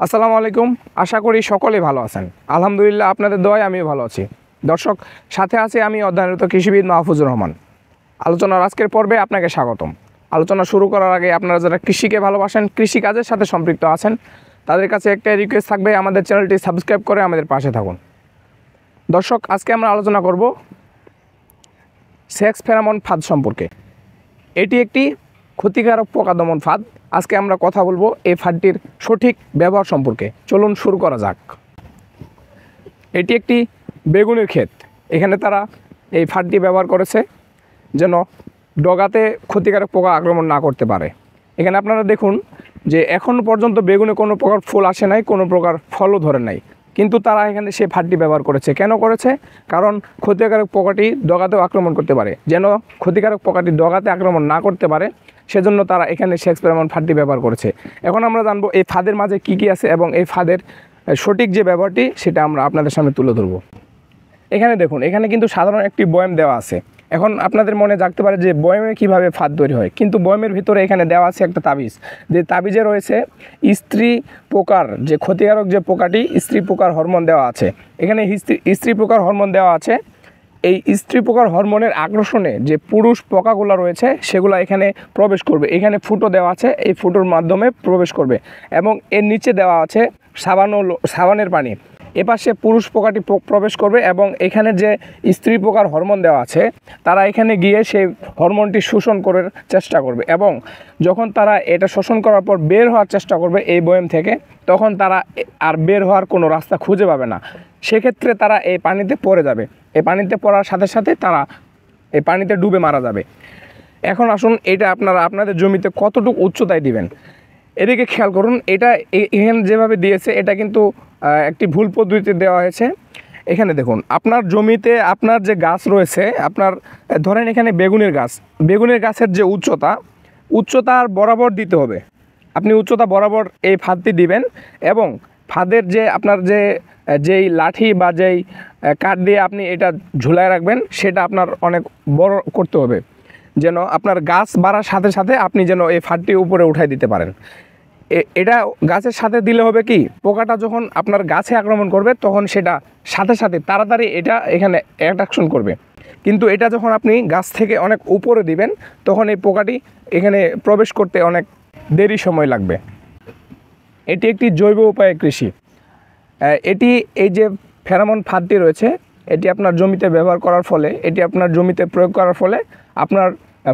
আসসালামু আলাইকুম। আশা করি সকলেই ভালো আছেন। আলহামদুলিল্লাহ, আপনাদের দোয়ায় আমিও ভালো আছি। দর্শক, সাথে আছি আমি অধ্যয়নরত কৃষিবিদ মাহফুজুর রহমান। আলোচনার আজকের পর্বে আপনাকে স্বাগতম। আলোচনা শুরু করার আগে আপনারা যারা কৃষিকে ভালোবাসেন, কৃষিকাজের সাথে সম্পৃক্ত আছেন, তাদের কাছে একটা রিকোয়েস্ট থাকবে, আমাদের চ্যানেলটি সাবস্ক্রাইব করে আমাদের পাশে থাকুন। দর্শক, আজকে আমরা আলোচনা করব সেক্স ফেরামন ফাঁদ সম্পর্কে। এটি একটি ক্ষতিকারক পোকা দমন ফাঁদ। আজকে আমরা কথা বলবো এই ফাঁদটির সঠিক ব্যবহার সম্পর্কে। চলুন শুরু করা যাক। এটি একটি বেগুনের ক্ষেত। এখানে তারা এই ফাঁদটি ব্যবহার করেছে যেন ডগাতে ক্ষতিকারক পোকা আক্রমণ না করতে পারে। এখানে আপনারা দেখুন যে এখন পর্যন্ত বেগুনে কোনো প্রকার ফুল আসে নাই, কোনো প্রকার ফলও ধরে নাই, কিন্তু তারা এখানে সেই ফাঁদটি ব্যবহার করেছে। কেন করেছে? কারণ ক্ষতিকারক পোকাটি ডগাতেও আক্রমণ করতে পারে। যেন ক্ষতিকারক পোকাটি ডগাতে আক্রমণ না করতে পারে, সেজন্য তারা এখানে সেক্স ফেরামন ফাঁদটি ব্যবহার করেছে। এখন আমরা জানবো এই ফাঁদের মাঝে কী কী আছে এবং এই ফাঁদের সঠিক যে ব্যবহারটি সেটা আমরা আপনাদের সামনে তুলে ধরবো। এখানে দেখুন, এখানে কিন্তু সাধারণ একটি বয়াম দেওয়া আছে। এখন আপনাদের মনে জাগতে পারে যে বয়ামে কীভাবে ফাঁদ তৈরি হয়, কিন্তু বয়ামের ভিতরে এখানে দেওয়া আছে একটা তাবিজ। যে তাবিজে রয়েছে স্ত্রী পোকার যে ক্ষতিকারক যে পোকাটি, স্ত্রী পোকার হরমোন দেওয়া আছে। এখানে স্ত্রী পোকার হরমোন দেওয়া আছে। এই স্ত্রী পোকার হরমোনের আকর্ষণে যে পুরুষ পোকাগুলো রয়েছে সেগুলো এখানে প্রবেশ করবে। এখানে ফুটো দেওয়া আছে, এই ফুটোর মাধ্যমে প্রবেশ করবে এবং এর নিচে দেওয়া আছে সাবানের পানি। এপাশে পুরুষ পোকাটি প্রবেশ করবে এবং এখানে যে স্ত্রী পোকার হরমোন দেওয়া আছে তারা এখানে গিয়ে সেই হরমোনটি শোষণ করার চেষ্টা করবে এবং যখন তারা এটা শোষণ করার পর বের হওয়ার চেষ্টা করবে এই বয়াম থেকে, তখন তারা আর বের হওয়ার কোনো রাস্তা খুঁজে পাবে না। সেক্ষেত্রে তারা এই পানিতে পড়ে যাবে। এই পানিতে পড়ার সাথে সাথে তারা এই পানিতে ডুবে মারা যাবে। এখন আসুন, এটা আপনারা আপনাদের জমিতে কতটুকু উচ্চতায় দিবেন এদিকে খেয়াল করুন। এটা এখানে যেভাবে দিয়েছে এটা কিন্তু একটি ভুল পদ্ধতিতে দেওয়া হয়েছে। এখানে দেখুন, আপনার জমিতে আপনার যে গাছ রয়েছে, আপনার ধরেন এখানে বেগুনের গাছের যে উচ্চতার বরাবর দিতে হবে। আপনি উচ্চতা বরাবর এই ফাঁদটি দিবেন এবং ফাঁদের যে আপনার যেই লাঠি বা যেই কাঠ দিয়ে আপনি এটা ঝুলায় রাখবেন সেটা আপনার অনেক বড় করতে হবে, যেন আপনার গাছ বাড়ার সাথে সাথে আপনি যেন এই ফাঁদটি উপরে উঠাই দিতে পারেন। এটা গাছের সাথে দিলে হবে কি, পোকাটা যখন আপনার গাছে আক্রমণ করবে তখন সেটা সাথে সাথে তাড়াতাড়ি এটা এখানে অ্যাট্রাকশন করবে। কিন্তু এটা যখন আপনি গাছ থেকে অনেক উপরে দিবেন তখন এই পোকাটি এখানে প্রবেশ করতে অনেক দেরি সময় লাগবে। এটি একটি জৈব উপায়ে কৃষি। এই যে ফেরামন ফাঁদটি রয়েছে এটি আপনার জমিতে ব্যবহার করার ফলে, এটি আপনার জমিতে প্রয়োগ করার ফলে আপনার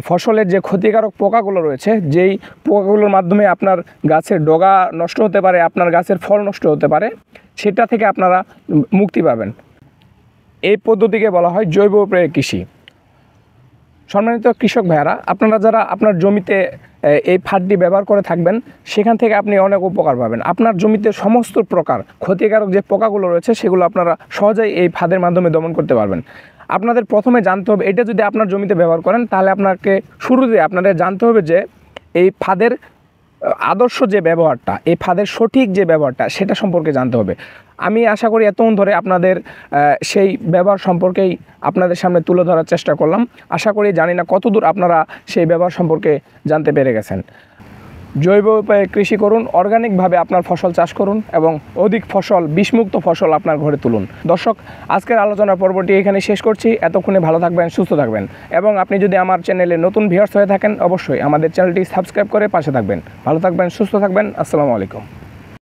ফসলের যে ক্ষতিকারক পোকাগুলো রয়েছে, যেই পোকাগুলোর মাধ্যমে আপনার গাছের ডগা নষ্ট হতে পারে, আপনার গাছের ফল নষ্ট হতে পারে, সেটা থেকে আপনারা মুক্তি পাবেন। এই পদ্ধতিকে বলা হয় জৈব উপায়ে কৃষি। সম্মানিত কৃষক ভাইয়ারা, আপনারা যারা আপনার জমিতে এই ফাঁদটি ব্যবহার করে থাকবেন সেখান থেকে আপনি অনেক উপকার পাবেন। আপনার জমিতে সমস্ত প্রকার ক্ষতিকারক যে পোকাগুলো রয়েছে সেগুলো আপনারা সহজেই এই ফাঁদের মাধ্যমে দমন করতে পারবেন। আপনাদের প্রথমে জানতে হবে, এটা যদি আপনার জমিতে ব্যবহার করেন তাহলে আপনাকে শুরুতে আপনাদের জানতে হবে যে এই ফাঁদের আদর্শ যে ব্যবহারটা, এই ফাঁদের সঠিক যে ব্যবহারটা সেটা সম্পর্কে জানতে হবে। আমি আশা করি এতক্ষণ ধরে আপনাদের সেই ব্যবহার সম্পর্কেই আপনাদের সামনে তুলে ধরার চেষ্টা করলাম। আশা করি, জানি না কতদূর আপনারা সেই ব্যবহার সম্পর্কে জানতে পেরে গেছেন। জৈব উপায়ে কৃষি করুন, অর্গানিকভাবে আপনার ফসল চাষ করুন এবং অধিক ফসল, বিষমুক্ত ফসল আপনার ঘরে তুলুন। দর্শক, আজকের আলোচনার পর্বটি এখানে শেষ করছি। এতক্ষণে ভালো থাকবেন, সুস্থ থাকবেন এবং আপনি যদি আমার চ্যানেলে নতুন ভিউয়ার্স হয়ে থাকেন অবশ্যই আমাদের চ্যানেলটি সাবস্ক্রাইব করে পাশে থাকবেন। ভালো থাকবেন, সুস্থ থাকবেন। আসসালামু আলাইকুম।